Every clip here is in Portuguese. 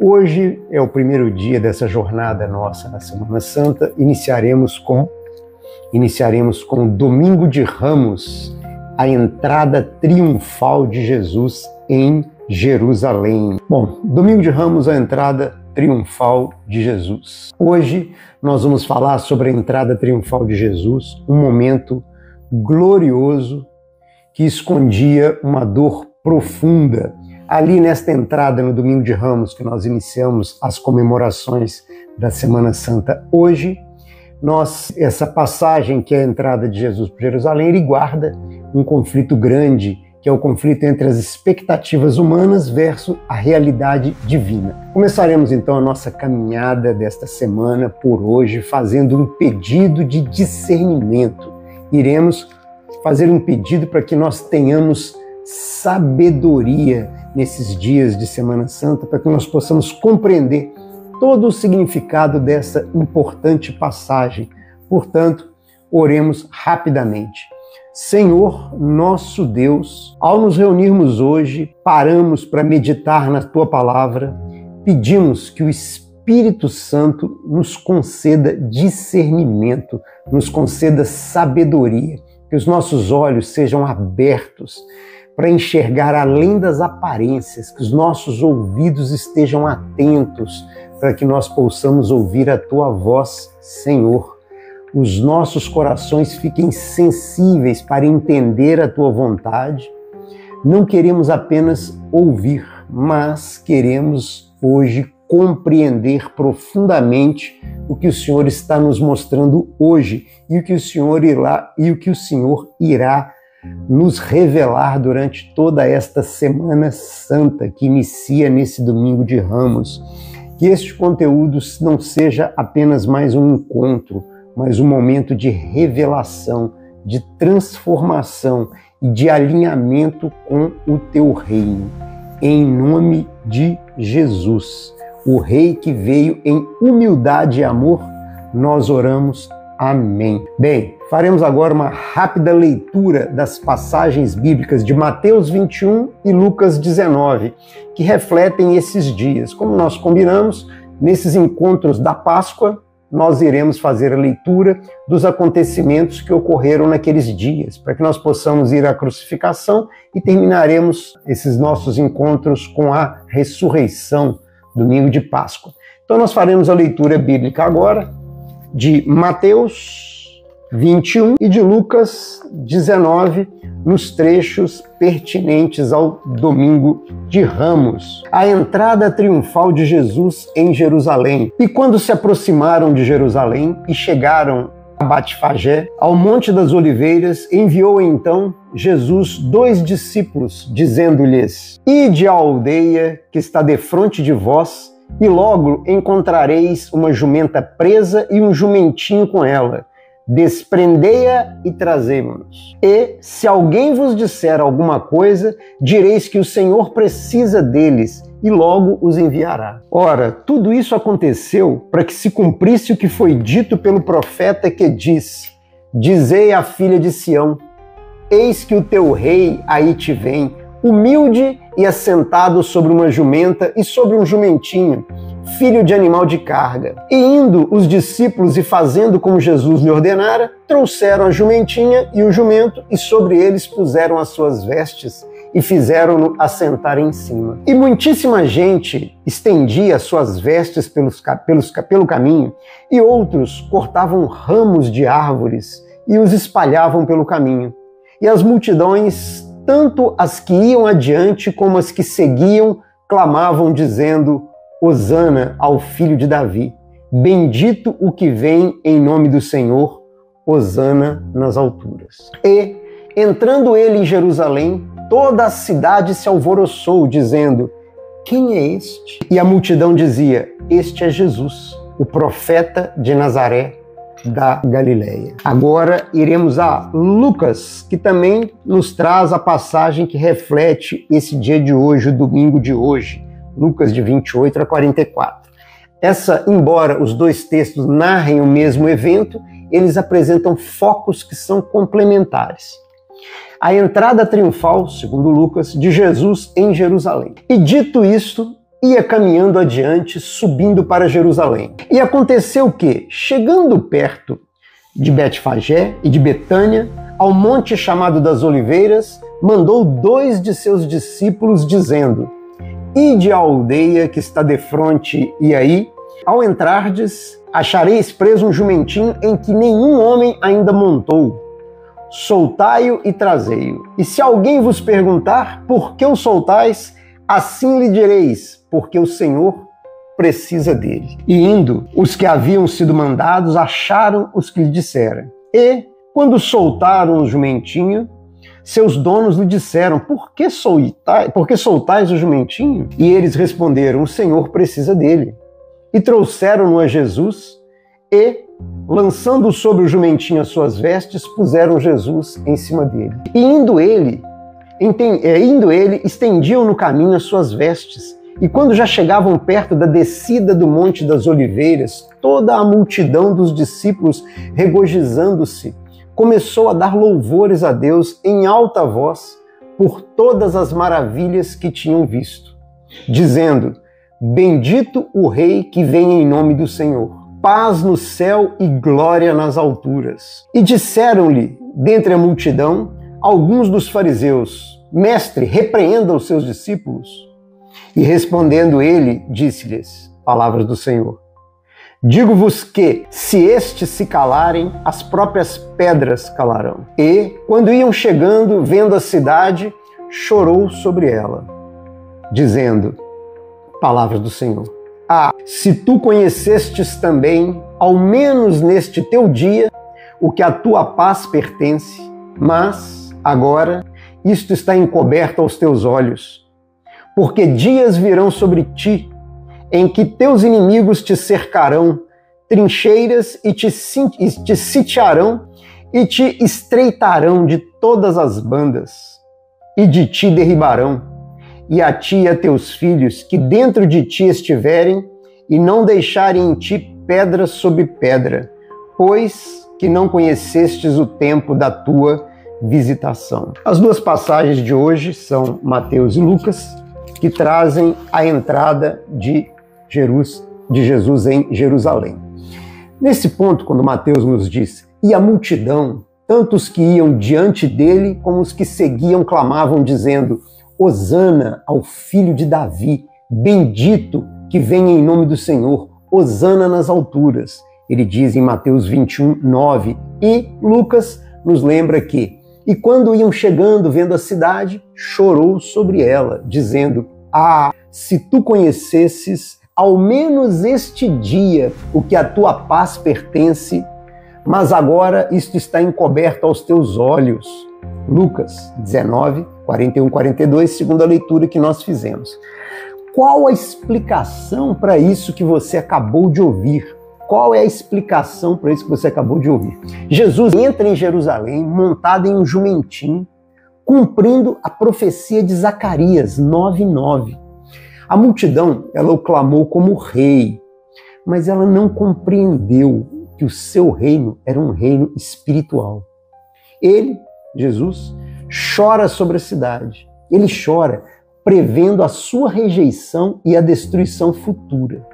Hoje é o primeiro dia dessa jornada nossa na Semana Santa. Iniciaremos com o Domingo de Ramos, a entrada triunfal de Jesus em Jerusalém. Bom, Domingo de Ramos, a entrada triunfal de Jesus. Hoje nós vamos falar sobre a entrada triunfal de Jesus, um momento glorioso que escondia uma dor profunda. Ali nesta entrada no Domingo de Ramos, que nós iniciamos as comemorações da Semana Santa hoje, essa passagem que é a entrada de Jesus por Jerusalém, ele guarda um conflito grande, que é o conflito entre as expectativas humanas versus a realidade divina. Começaremos então a nossa caminhada desta semana por hoje fazendo um pedido de discernimento. Iremos fazer um pedido para que nós tenhamos sabedoria nesses dias de Semana Santa, para que nós possamos compreender todo o significado dessa importante passagem. Portanto, oremos rapidamente. Senhor, nosso Deus, ao nos reunirmos hoje, paramos para meditar na Tua Palavra, pedimos que o Espírito Santo nos conceda discernimento, nos conceda sabedoria, que os nossos olhos sejam abertos para enxergar além das aparências, que os nossos ouvidos estejam atentos para que nós possamos ouvir a Tua voz, Senhor. Os nossos corações fiquem sensíveis para entender a Tua vontade. Não queremos apenas ouvir, mas queremos hoje compreender profundamente o que o Senhor está nos mostrando hoje e o que o Senhor irá nos revelar durante toda esta Semana Santa que inicia nesse Domingo de Ramos. Que este conteúdo não seja apenas mais um encontro, mas um momento de revelação, de transformação e de alinhamento com o Teu reino. Em nome de Jesus, o Rei que veio em humildade e amor, nós oramos. Amém. Bem, faremos agora uma rápida leitura das passagens bíblicas de Mateus 21 e Lucas 19, que refletem esses dias. Como nós combinamos, nesses encontros da Páscoa, nós iremos fazer a leitura dos acontecimentos que ocorreram naqueles dias, para que nós possamos ir à crucificação e terminaremos esses nossos encontros com a ressurreição, domingo de Páscoa. Então nós faremos a leitura bíblica agora de Mateus 21 e de Lucas 19, nos trechos pertinentes ao Domingo de Ramos. A entrada triunfal de Jesus em Jerusalém. E quando se aproximaram de Jerusalém e chegaram a Batfagé, ao Monte das Oliveiras, enviou então Jesus 2 discípulos, dizendo-lhes: Ide à aldeia que está defronte de vós, e logo encontrareis uma jumenta presa e um jumentinho com ela. Desprendei-a e trazei-mo-nos. E, se alguém vos disser alguma coisa, direis que o Senhor precisa deles e logo os enviará. Ora, tudo isso aconteceu para que se cumprisse o que foi dito pelo profeta que diz: Dizei à filha de Sião: Eis que o teu rei aí te vem, humilde e assentado sobre uma jumenta e sobre um jumentinho, filho de animal de carga. E indo os discípulos e fazendo como Jesus lhe ordenara, trouxeram a jumentinha e o jumento, e sobre eles puseram as suas vestes e fizeram-no assentar em cima. E muitíssima gente estendia as suas vestes pelo caminho, e outros cortavam ramos de árvores e os espalhavam pelo caminho. E as multidões, tanto as que iam adiante como as que seguiam, clamavam dizendo: Hosana ao filho de Davi. Bendito o que vem em nome do Senhor, Hosana nas alturas. E, entrando ele em Jerusalém, toda a cidade se alvoroçou, dizendo: Quem é este? E a multidão dizia: Este é Jesus, o profeta de Nazaré da Galileia. Agora iremos a Lucas, que também nos traz a passagem que reflete esse dia de hoje, o domingo de hoje. Lucas de 28 a 44. Embora os dois textos narrem o mesmo evento, eles apresentam focos que são complementares. A entrada triunfal, segundo Lucas, de Jesus em Jerusalém. E dito isto, ia caminhando adiante, subindo para Jerusalém. E aconteceu que, chegando perto de Betfagé e de Betânia, ao monte chamado das Oliveiras, mandou 2 de seus discípulos, dizendo: Ide à aldeia que está defronte, e aí, ao entrardes, achareis preso um jumentinho em que nenhum homem ainda montou. Soltai-o e trazei-o. E se alguém vos perguntar por que o soltais, assim lhe direis: porque o Senhor precisa dele. E indo, os que haviam sido mandados acharam os que lhe disseram. E, quando soltaram o jumentinho, seus donos lhe disseram: por que soltais o jumentinho? E eles responderam: o Senhor precisa dele. E trouxeram-no a Jesus e, lançando sobre o jumentinho as suas vestes, puseram Jesus em cima dele. E indo ele, estendiam no caminho as suas vestes. E quando já chegavam perto da descida do Monte das Oliveiras, toda a multidão dos discípulos, regozijando-se, começou a dar louvores a Deus em alta voz por todas as maravilhas que tinham visto, dizendo: Bendito o Rei que vem em nome do Senhor, paz no céu e glória nas alturas. E disseram-lhe, dentre a multidão, alguns dos fariseus: Mestre, repreenda os seus discípulos. E respondendo ele, disse-lhes, palavras do Senhor: Digo-vos que, se estes se calarem, as próprias pedras calarão. E, quando iam chegando, vendo a cidade, chorou sobre ela, dizendo, palavras do Senhor: se tu conhecestes também, ao menos neste teu dia, o que à tua paz pertence, mas, agora, isto está encoberto aos teus olhos. Porque dias virão sobre ti, em que teus inimigos te cercarão, trincheiras, e te sitiarão, e te estreitarão de todas as bandas, e de ti derribarão, e a ti e a teus filhos, que dentro de ti estiverem, e não deixarem em ti pedra sobre pedra, pois que não conhecestes o tempo da tua visitação. As 2 passagens de hoje são Mateus e Lucas, que trazem a entrada de Jesus em Jerusalém. Nesse ponto, quando Mateus nos diz, e a multidão, tanto os que iam diante dele, como os que seguiam, clamavam, dizendo, Hosana ao filho de Davi, bendito que vem em nome do Senhor, Hosana nas alturas. Ele diz em Mateus 21, 9, e Lucas nos lembra que, e quando iam chegando, vendo a cidade, chorou sobre ela, dizendo, se tu conhecesses ao menos este dia o que à tua paz pertence, mas agora isto está encoberto aos teus olhos. Lucas 19, 41, 42, segunda leitura que nós fizemos. Qual a explicação para isso que você acabou de ouvir? Qual é a explicação para isso que você acabou de ouvir? Jesus entra em Jerusalém montado em um jumentinho, cumprindo a profecia de Zacarias 9:9. A multidão, ela o clamou como rei, mas ela não compreendeu que o seu reino era um reino espiritual. Ele, Jesus, chora sobre a cidade. Ele chora prevendo a sua rejeição e a destruição futura.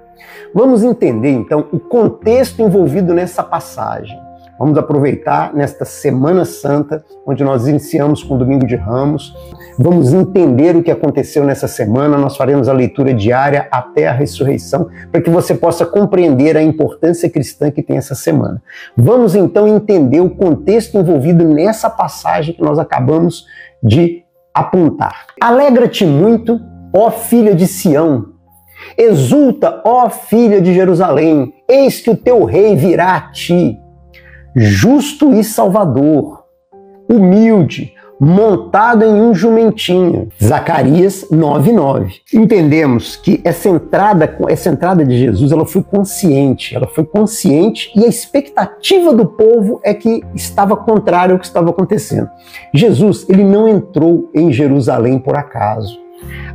Vamos entender, então, o contexto envolvido nessa passagem. Vamos aproveitar nesta Semana Santa, onde nós iniciamos com o Domingo de Ramos. Vamos entender o que aconteceu nessa semana. Nós faremos a leitura diária até a ressurreição, para que você possa compreender a importância cristã que tem essa semana. Vamos, então, entender o contexto envolvido nessa passagem que nós acabamos de apontar. Alegra-te muito, ó filha de Sião. Exulta, ó filha de Jerusalém, eis que o teu rei virá a ti, justo e salvador, humilde, montado em um jumentinho. Zacarias 9:9. Entendemos que essa entrada de Jesus, ela foi consciente e a expectativa do povo é que estava contrário ao que estava acontecendo. Jesus, ele não entrou em Jerusalém por acaso.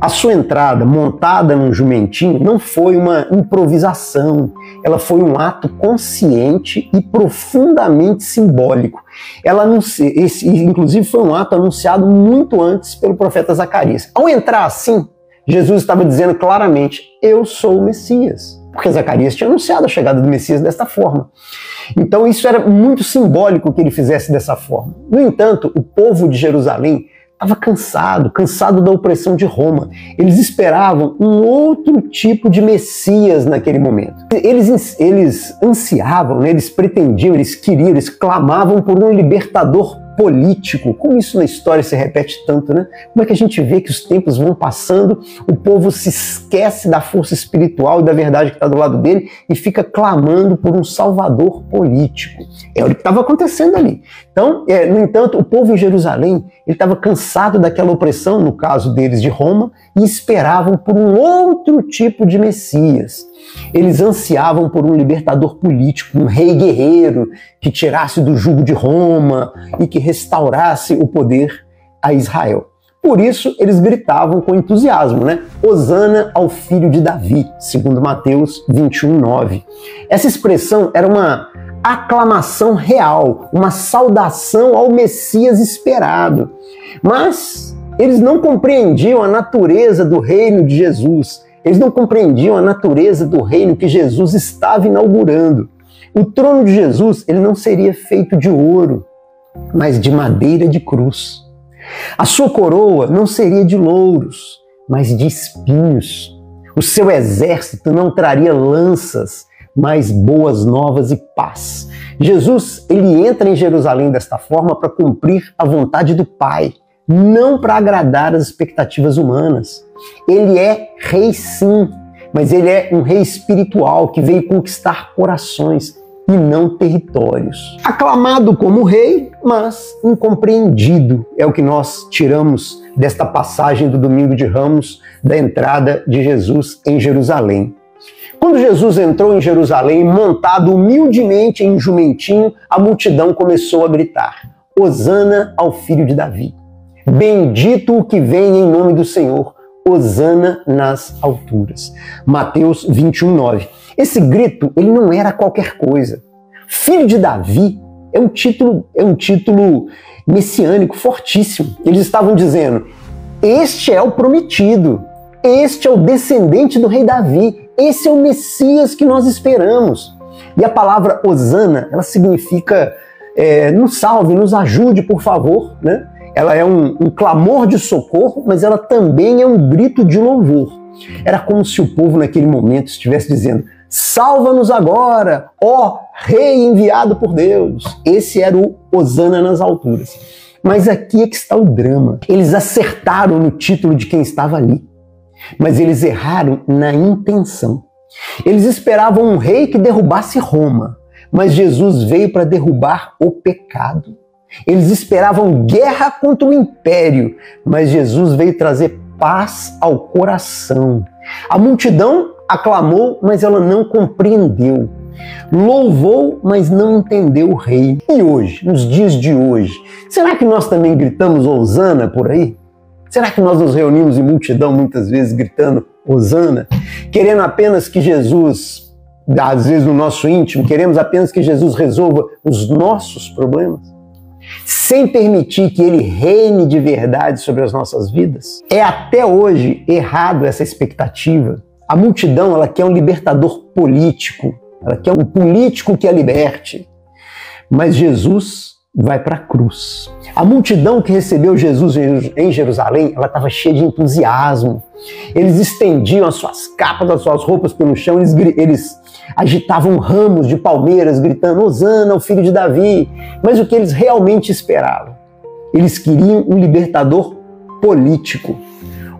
A sua entrada, montada num jumentinho, não foi uma improvisação. Ela foi um ato consciente e profundamente simbólico. Inclusive, foi um ato anunciado muito antes pelo profeta Zacarias. Ao entrar assim, Jesus estava dizendo claramente: eu sou o Messias. Porque Zacarias tinha anunciado a chegada do Messias desta forma. Então isso era muito simbólico que ele fizesse dessa forma. No entanto, o povo de Jerusalém estava cansado da opressão de Roma. Eles esperavam um outro tipo de Messias naquele momento. Eles ansiavam, né? Eles pretendiam, eles queriam, eles clamavam por um libertador político. Como isso na história se repete tanto, né? Como é que a gente vê que os tempos vão passando, o povo se esquece da força espiritual e da verdade que está do lado dele e fica clamando por um salvador político. É o que estava acontecendo ali. Então, no entanto, o povo em Jerusalém, ele estava cansado daquela opressão, no caso deles de Roma, e esperavam por um outro tipo de Messias. Eles ansiavam por um libertador político, um rei guerreiro que tirasse do jugo de Roma e que restaurasse o poder a Israel. Por isso, eles gritavam com entusiasmo, né? Hosana ao filho de Davi, segundo Mateus 21:9. Essa expressão era uma aclamação real, uma saudação ao Messias esperado. Mas eles não compreendiam a natureza do reino de Jesus. Eles não compreendiam a natureza do reino que Jesus estava inaugurando. O trono de Jesus, ele não seria feito de ouro, mas de madeira de cruz. A sua coroa não seria de louros, mas de espinhos. O seu exército não traria lanças, mas boas novas e paz. Jesus, ele entra em Jerusalém desta forma para cumprir a vontade do Pai, não para agradar as expectativas humanas. Ele é rei sim, mas ele é um rei espiritual que veio conquistar corações e não territórios. Aclamado como rei, mas incompreendido. É o que nós tiramos desta passagem do Domingo de Ramos, da entrada de Jesus em Jerusalém. Quando Jesus entrou em Jerusalém, montado humildemente em um jumentinho, a multidão começou a gritar: Hosana ao filho de Davi. Bendito o que vem em nome do Senhor. Hosana nas alturas. Mateus 21:9. Esse grito, ele não era qualquer coisa. Filho de Davi é um título messiânico fortíssimo. Eles estavam dizendo: este é o prometido, este é o descendente do rei Davi, esse é o Messias que nós esperamos. E a palavra Hosana, ela significa nos salve, nos ajude, por favor, né? Ela é um clamor de socorro, mas ela também é um grito de louvor. Era como se o povo naquele momento estivesse dizendo: salva-nos agora, ó Rei enviado por Deus. Esse era o Hosana nas alturas. Mas aqui é que está o drama. Eles acertaram no título de quem estava ali, mas eles erraram na intenção. Eles esperavam um rei que derrubasse Roma, mas Jesus veio para derrubar o pecado. Eles esperavam guerra contra o império, mas Jesus veio trazer paz ao coração. A multidão aclamou, mas ela não compreendeu. Louvou, mas não entendeu o rei. E hoje, nos dias de hoje, será que nós também gritamos Hosana por aí? Será que nós nos reunimos em multidão muitas vezes gritando Hosana, querendo apenas que Jesus, às vezes no nosso íntimo, queremos apenas que Jesus resolva os nossos problemas, sem permitir que ele reine de verdade sobre as nossas vidas? É até hoje errado essa expectativa. A multidão, ela quer um libertador político, ela quer um político que a liberte. Mas Jesus vai para a cruz. A multidão que recebeu Jesus em Jerusalém, ela estava cheia de entusiasmo. Eles estendiam as suas capas, as suas roupas pelo chão, eles agitavam ramos de palmeiras, gritando Hosana ao filho de Davi. Mas o que eles realmente esperavam? Eles queriam um libertador político,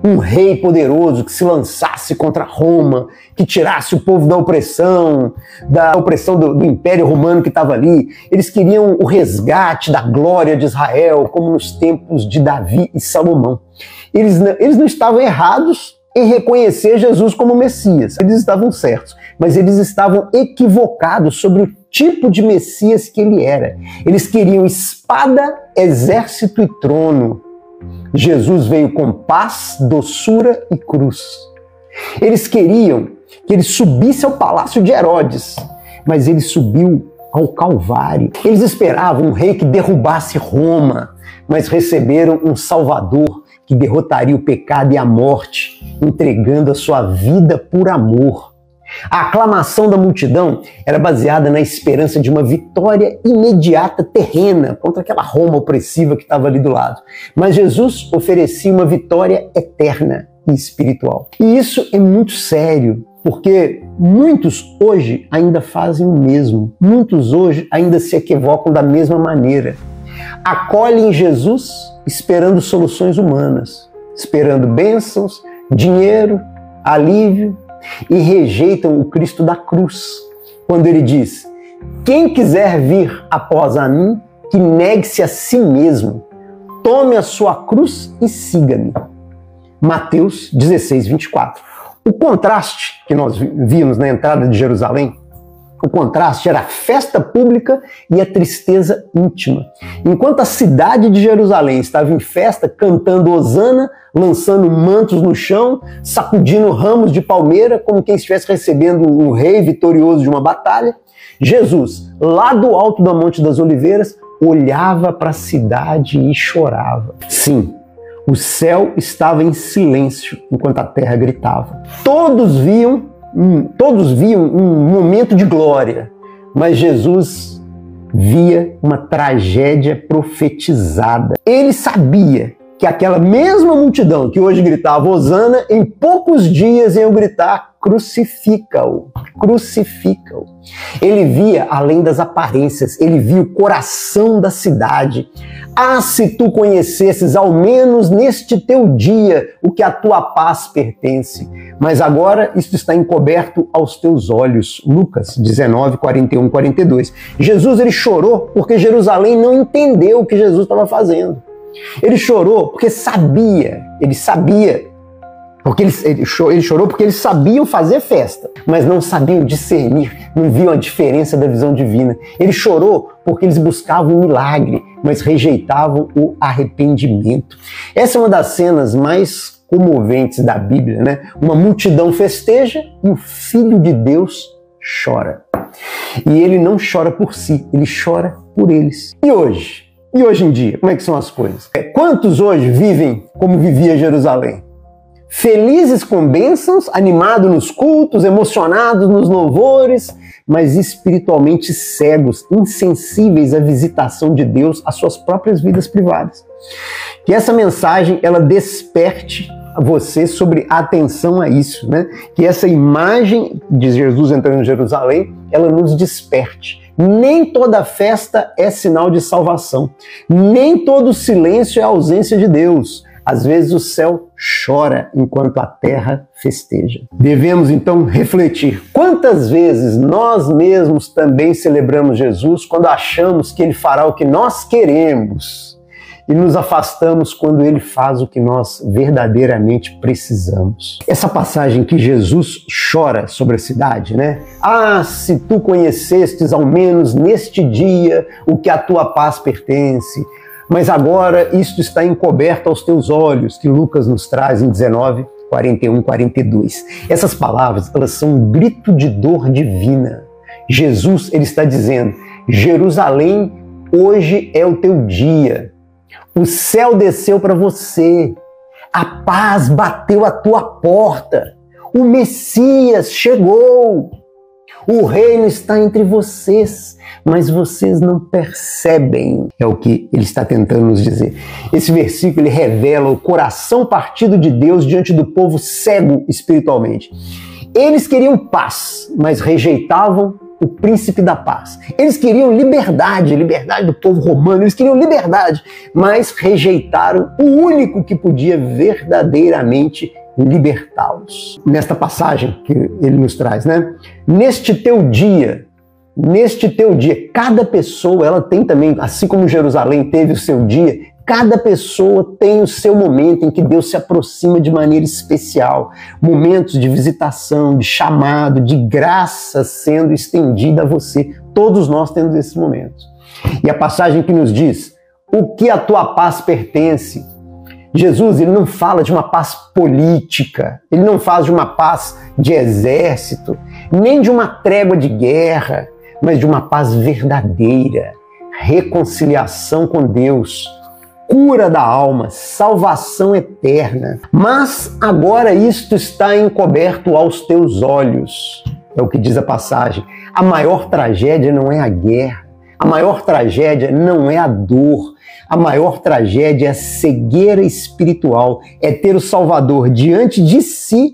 um rei poderoso que se lançasse contra Roma, que tirasse o povo da opressão do Império Romano que estava ali. Eles queriam o resgate da glória de Israel, como nos tempos de Davi e Salomão. Eles não estavam errados em reconhecer Jesus como Messias. Eles estavam certos, mas eles estavam equivocados sobre o tipo de Messias que ele era. Eles queriam espada, exército e trono. Jesus veio com paz, doçura e cruz. Eles queriam que ele subisse ao palácio de Herodes, mas ele subiu ao Calvário. Eles esperavam um rei que derrubasse Roma, mas receberam um Salvador que derrotaria o pecado e a morte morte, entregando a sua vida por amor. A aclamação da multidão era baseada na esperança de uma vitória imediata terrena contra aquela Roma opressiva que estava ali do lado. Mas Jesus oferecia uma vitória eterna e espiritual. E isso é muito sério, porque muitos hoje ainda fazem o mesmo. Muitos hoje ainda se equivocam da mesma maneira. Acolhem Jesus esperando soluções humanas, esperando bênçãos, dinheiro, alívio, e rejeitam o Cristo da cruz, quando ele diz: quem quiser vir após a mim, que negue-se a si mesmo, tome a sua cruz e siga-me. Mateus 16, 24. O contraste que nós vimos na entrada de Jerusalém, o contraste era a festa pública e a tristeza íntima. Enquanto a cidade de Jerusalém estava em festa, cantando hosana, lançando mantos no chão, sacudindo ramos de palmeira, como quem estivesse recebendo um rei vitorioso de uma batalha, Jesus, lá do alto do Monte das Oliveiras, olhava para a cidade e chorava. Sim, o céu estava em silêncio enquanto a terra gritava. Todos viam um momento de glória, mas Jesus via uma tragédia profetizada. Ele sabia que aquela mesma multidão que hoje gritava hosana, em poucos dias iam gritar crucifica-o, crucifica-o. Ele via além das aparências, ele via o coração da cidade. Ah, se tu conhecesses ao menos neste teu dia o que a tua paz pertence. Mas agora isto está encoberto aos teus olhos. Lucas 19, 41, 42. Jesus ele chorou porque Jerusalém não entendeu o que Jesus estava fazendo. Ele chorou porque ele chorou porque eles sabiam fazer festa, mas não sabiam discernir, não viam a diferença da visão divina. Ele chorou porque eles buscavam um milagre, mas rejeitavam o arrependimento. Essa é uma das cenas mais comoventes da Bíblia, né? Uma multidão festeja e o Filho de Deus chora. E ele não chora por si, ele chora por eles. E hoje em dia, como é que são as coisas? Quantos hoje vivem como vivia Jerusalém? Felizes com bênçãos, animados nos cultos, emocionados nos louvores, mas espiritualmente cegos, insensíveis à visitação de Deus às suas próprias vidas privadas. Que essa mensagem ela desperte você sobre a atenção a isso, né? Que essa imagem de Jesus entrando em Jerusalém, ela nos desperte. Nem toda festa é sinal de salvação. Nem todo silêncio é ausência de Deus. Às vezes o céu chora enquanto a terra festeja. Devemos então refletir quantas vezes nós mesmos também celebramos Jesus quando achamos que ele fará o que nós queremos e nos afastamos quando ele faz o que nós verdadeiramente precisamos. Essa passagem que Jesus chora sobre a cidade, né? Ah, se tu conhecestes ao menos neste dia o que a tua paz pertence, mas agora isto está encoberto aos teus olhos, que Lucas nos traz em 19, 41, 42. Essas palavras, elas são um grito de dor divina. Jesus, ele está dizendo: Jerusalém, hoje é o teu dia. O céu desceu para você. A paz bateu à tua porta. O Messias chegou. O reino está entre vocês, mas vocês não percebem. É o que ele está tentando nos dizer. Esse versículo ele revela o coração partido de Deus diante do povo cego espiritualmente. Eles queriam paz, mas rejeitavam o príncipe da paz. Eles queriam liberdade do povo romano, eles queriam liberdade, mas rejeitaram o único que podia verdadeiramente libertá-los. Nesta passagem que ele nos traz, né? Neste teu dia, cada pessoa, ela tem também, assim como Jerusalém teve o seu dia, cada pessoa tem o seu momento em que Deus se aproxima de maneira especial. Momentos de visitação, de chamado, de graça sendo estendida a você. Todos nós temos esses momentos. E a passagem que nos diz: o que a tua paz pertence? Jesus, ele não fala de uma paz política, ele não fala de uma paz de exército, nem de uma trégua de guerra, mas de uma paz verdadeira, reconciliação com Deus, cura da alma, salvação eterna. Mas agora isto está encoberto aos teus olhos. É o que diz a passagem. A maior tragédia não é a guerra. A maior tragédia não é a dor. A maior tragédia é a cegueira espiritual. É ter o Salvador diante de si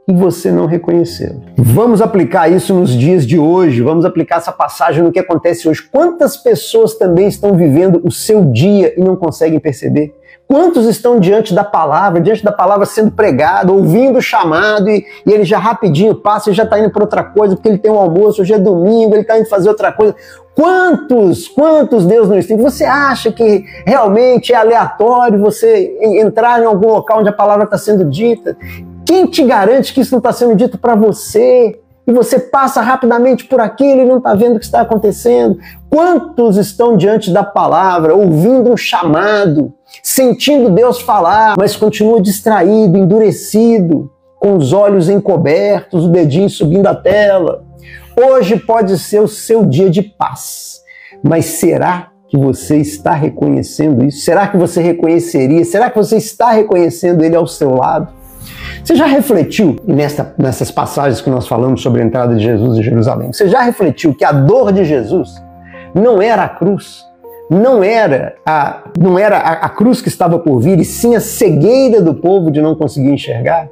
e você não reconhecê-lo. Vamos aplicar isso nos dias de hoje. Vamos aplicar essa passagem no que acontece hoje. Quantas pessoas também estão vivendo o seu dia e não conseguem perceber? Quantos estão diante da palavra sendo pregado, ouvindo o chamado e ele já rapidinho passa e já está indo para outra coisa porque ele tem um almoço, hoje é domingo, ele está indo fazer outra coisa. Quantos Deus não tem? Você acha que realmente é aleatório você entrar em algum local onde a palavra está sendo dita? Quem te garante que isso não está sendo dito para você? E você passa rapidamente por aquilo e não está vendo o que está acontecendo? Quantos estão diante da palavra, ouvindo um chamado, sentindo Deus falar, mas continua distraído, endurecido, com os olhos encobertos, o dedinho subindo a tela? Hoje pode ser o seu dia de paz, mas será que você está reconhecendo isso? Será que você reconheceria? Será que você está reconhecendo Ele ao seu lado? Você já refletiu, nessas passagens que nós falamos sobre a entrada de Jesus em Jerusalém, você já refletiu que a dor de Jesus não era a cruz, não era a cruz que estava por vir, e sim a cegueira do povo de não conseguir enxergar?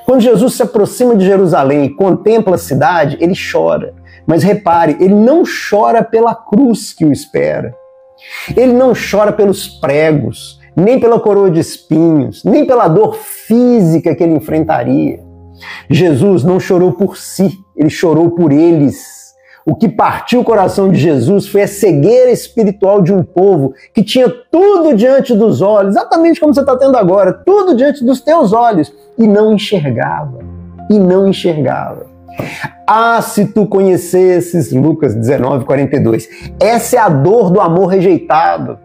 Quando Jesus se aproxima de Jerusalém e contempla a cidade, ele chora. Mas repare, ele não chora pela cruz que o espera. Ele não chora pelos pregos, nem pela coroa de espinhos, nem pela dor física que ele enfrentaria. Jesus não chorou por si, ele chorou por eles. O que partiu o coração de Jesus foi a cegueira espiritual de um povo que tinha tudo diante dos olhos, exatamente como você está tendo agora, tudo diante dos teus olhos, e não enxergava, Ah, se tu conhecesses, Lucas 19:42, essa é a dor do amor rejeitado,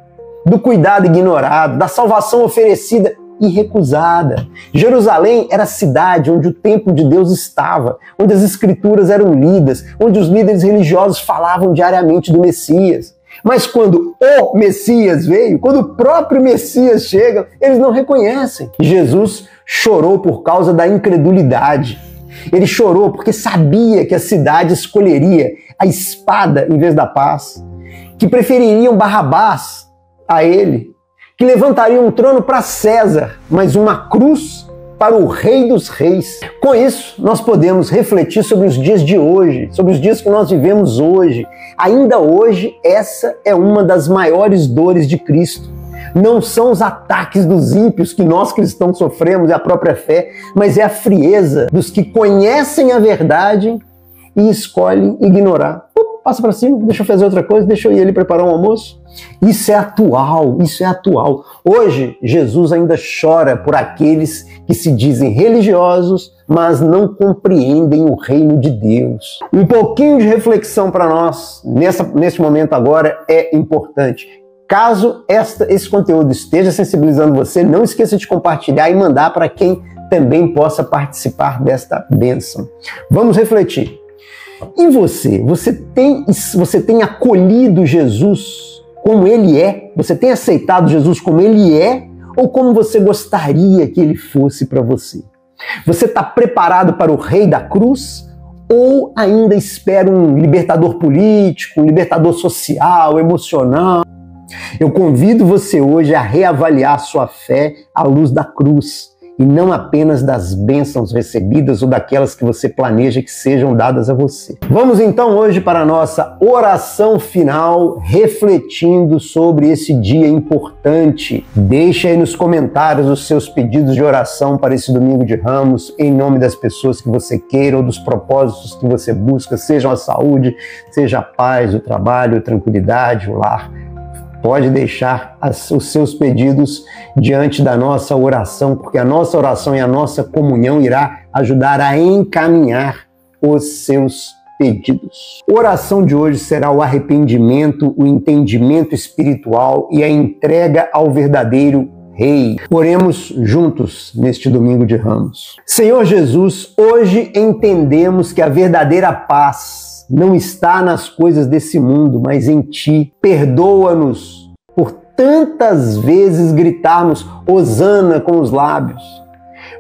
do cuidado ignorado, da salvação oferecida e recusada. Jerusalém era a cidade onde o templo de Deus estava, onde as escrituras eram lidas, onde os líderes religiosos falavam diariamente do Messias. Mas quando o Messias veio, quando o próprio Messias chega, eles não reconhecem. Jesus chorou por causa da incredulidade. Ele chorou porque sabia que a cidade escolheria a espada em vez da paz, que prefeririam Barrabás a ele, que levantariam um trono para César, mas uma cruz para o Rei dos Reis. Com isso, nós podemos refletir sobre os dias de hoje, sobre os dias que nós vivemos hoje. Ainda hoje, essa é uma das maiores dores de Cristo. Não são os ataques dos ímpios que nós cristãos sofremos, é a própria fé, mas é a frieza dos que conhecem a verdade e escolhem ignorar. Passa para cima, deixa eu fazer outra coisa, deixa eu ir ali preparar um almoço. Isso é atual. Hoje, Jesus ainda chora por aqueles que se dizem religiosos, mas não compreendem o reino de Deus. Um pouquinho de reflexão para nós, nesse momento agora, é importante. Caso esse conteúdo esteja sensibilizando você, não esqueça de compartilhar e mandar para quem também possa participar desta bênção. Vamos refletir. E você tem acolhido Jesus como Ele é? Você tem aceitado Jesus como Ele é? Ou como você gostaria que Ele fosse para você? Você está preparado para o Rei da Cruz? Ou ainda espera um libertador político, um libertador social, emocional? Eu convido você hoje a reavaliar sua fé à luz da cruz e não apenas das bênçãos recebidas ou daquelas que você planeja que sejam dadas a você. Vamos então hoje para a nossa oração final, refletindo sobre esse dia importante. Deixe aí nos comentários os seus pedidos de oração para esse domingo de Ramos, em nome das pessoas que você queira ou dos propósitos que você busca, sejam a saúde, seja a paz, o trabalho, a tranquilidade, o lar. Pode deixar os seus pedidos diante da nossa oração, porque a nossa oração e a nossa comunhão irá ajudar a encaminhar os seus pedidos. A oração de hoje será o arrependimento, o entendimento espiritual e a entrega ao verdadeiro Rei. Oremos juntos neste domingo de Ramos. Senhor Jesus, hoje entendemos que a verdadeira paz não está nas coisas desse mundo, mas em Ti. Perdoa-nos por tantas vezes gritarmos hosana com os lábios,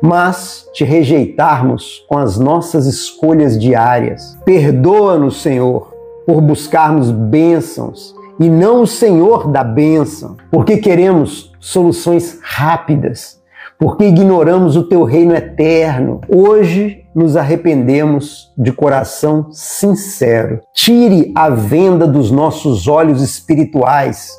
mas te rejeitarmos com as nossas escolhas diárias. Perdoa-nos, Senhor, por buscarmos bênçãos e não o Senhor da bênção, porque queremos soluções rápidas, porque ignoramos o teu reino eterno. Hoje nos arrependemos de coração sincero. Tire a venda dos nossos olhos espirituais,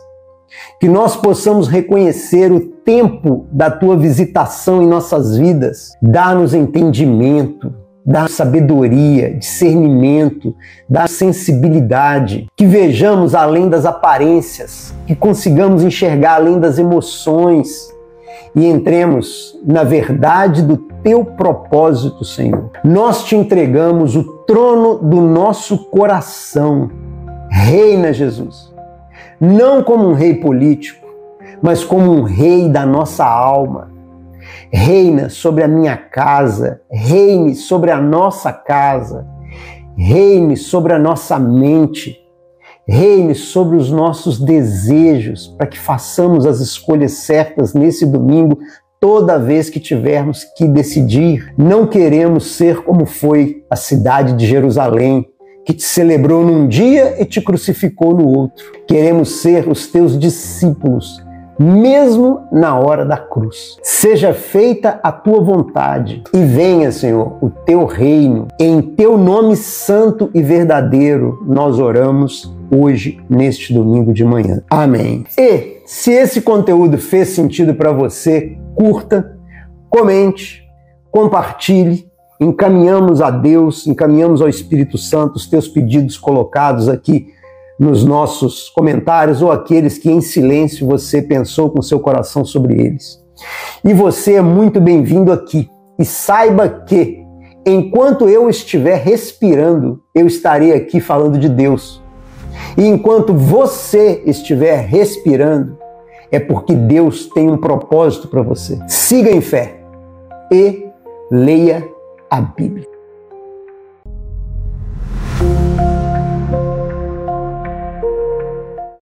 que nós possamos reconhecer o tempo da tua visitação em nossas vidas. Dá-nos entendimento, dá-nos sabedoria, discernimento, dá-nos sensibilidade, que vejamos além das aparências, que consigamos enxergar além das emoções e entremos na verdade do teu propósito, Senhor. Nós te entregamos o trono do nosso coração. Reina, Jesus, não como um rei político, mas como um rei da nossa alma. Reina sobre a minha casa, reine sobre a nossa casa, reine sobre a nossa mente, reine sobre os nossos desejos, para que façamos as escolhas certas nesse domingo, toda vez que tivermos que decidir. Não queremos ser como foi a cidade de Jerusalém, que te celebrou num dia e te crucificou no outro. Queremos ser os teus discípulos, mesmo na hora da cruz. Seja feita a tua vontade e venha, Senhor, o teu reino. Em teu nome santo e verdadeiro nós oramos hoje, neste domingo de manhã. Amém. E se esse conteúdo fez sentido para você, curta, comente, compartilhe. Encaminhamos a Deus, encaminhamos ao Espírito Santo os teus pedidos colocados aqui nos nossos comentários ou aqueles que em silêncio você pensou com seu coração sobre eles. E você é muito bem-vindo aqui. E saiba que, enquanto eu estiver respirando, eu estarei aqui falando de Deus. E enquanto você estiver respirando, é porque Deus tem um propósito para você. Siga em fé e leia a Bíblia.